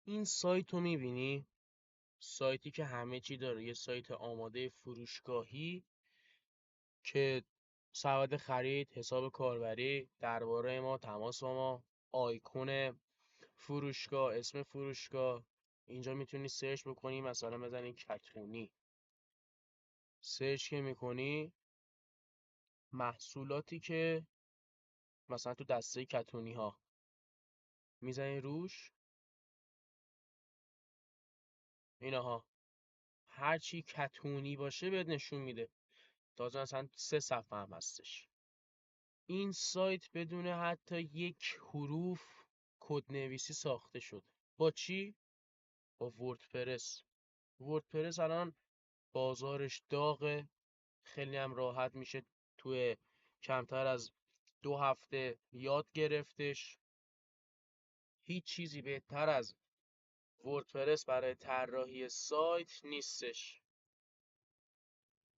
این سایت رو میبینی؟ سایتی که همه چی داره، یه سایت آماده فروشگاهی که سبد خرید، حساب کاربری، درباره ما، تماس با ما، آیکون فروشگاه، اسم فروشگاه. اینجا میتونی سرچ بکنی، مثلا بزنی کتونی. سرچ که میکنی محصولاتی که مثلا تو دسته کتونی ها میزنی روش، اینها هر چی کتونی باشه بهت نشون میده. تازه مثلا 3 صفحه هم هستش. این سایت بدون حتی یک حروف کدنویسی ساخته شده. با چی؟ با وردپرس. وردپرس الان بازارش داغه، خیلی هم راحت میشه توی کمتر از 2 هفته یاد گرفتش. هیچ چیزی بهتر از وردپرس برای طراحی سایت نیستش.